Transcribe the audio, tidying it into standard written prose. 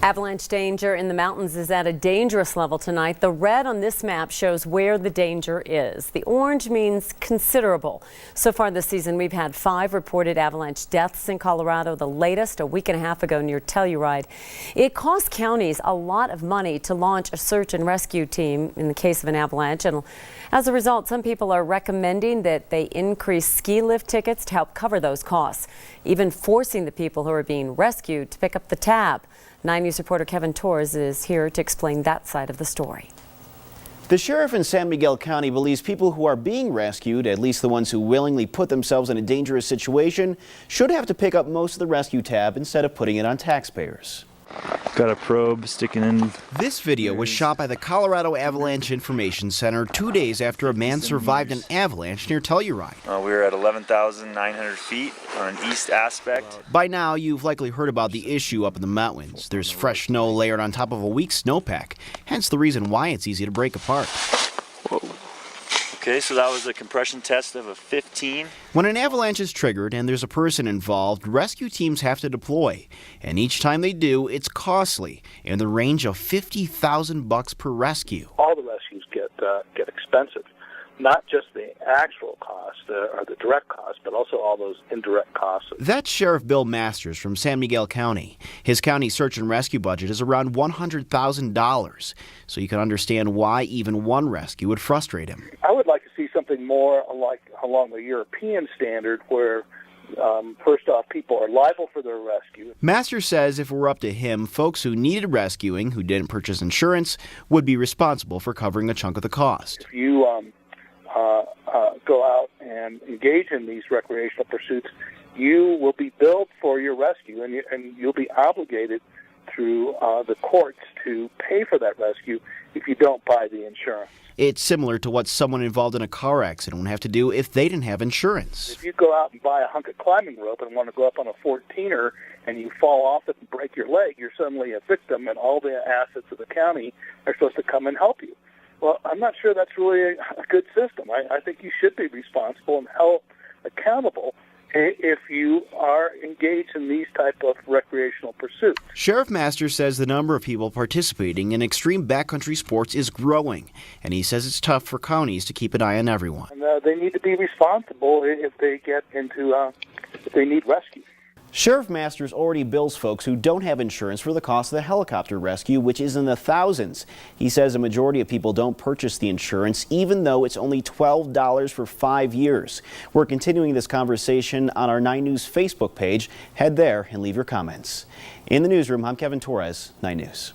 Avalanche danger in the mountains is at a dangerous level tonight. The red on this map shows where the danger is. The orange means considerable. So far this season, we've had 5 reported avalanche deaths in Colorado, the latest a week and a half ago near Telluride. It costs counties a lot of money to launch a search and rescue team in the case of an avalanche. And as a result, some people are recommending that they increase ski lift tickets to help cover those costs, even forcing the people who are being rescued to pick up the tab. 9 News reporter Kevin Torres is here to explain that side of the story. The sheriff in San Miguel County believes people who are being rescued, at least the ones who willingly put themselves in a dangerous situation, should have to pick up most of the rescue tab instead of putting it on taxpayers. Got a probe sticking in. This video was shot by the Colorado Avalanche Information Center 2 days after a man survived an avalanche near Telluride. We were at 11,900 feet on an east aspect. By now, you've likely heard about the issue up in the mountains. There's fresh snow layered on top of a weak snowpack, hence the reason why it's easy to break apart. Whoa. Okay, so that was a compression test of a 15. When an avalanche is triggered and there's a person involved, rescue teams have to deploy. And each time they do, it's costly, in the range of $50,000 per rescue. All the rescues get expensive. Not just the actual cost or the direct cost, but also all those indirect costs. That's Sheriff Bill Masters from San Miguel County. His county search and rescue budget is around $100,000, so you can understand why even one rescue would frustrate him. I would like to see something more along the European standard where, first off, people are liable for their rescue. Masters says if it were up to him, folks who needed rescuing, who didn't purchase insurance, would be responsible for covering a chunk of the cost. If you go out and engage in these recreational pursuits, you will be billed for your rescue, and you'll be obligated through the courts to pay for that rescue if you don't buy the insurance. It's similar to what someone involved in a car accident would have to do if they didn't have insurance. If you go out and buy a hunk of climbing rope and want to go up on a 14er and you fall off it and break your leg, you're suddenly a victim, and all the assets of the county are supposed to come and help you. Well, I'm not sure that's really a good system. I think you should be responsible and held accountable if you are engaged in these type of recreational pursuits. Sheriff Masters says the number of people participating in extreme backcountry sports is growing, and he says it's tough for counties to keep an eye on everyone. And, they need to be responsible if they get into, if they need rescue. Sheriff Masters already bills folks who don't have insurance for the cost of the helicopter rescue, which is in the thousands. He says a majority of people don't purchase the insurance, even though it's only $12 for 5 years. We're continuing this conversation on our 9 News Facebook page. Head there and leave your comments. In the newsroom, I'm Kevin Torres, 9 News.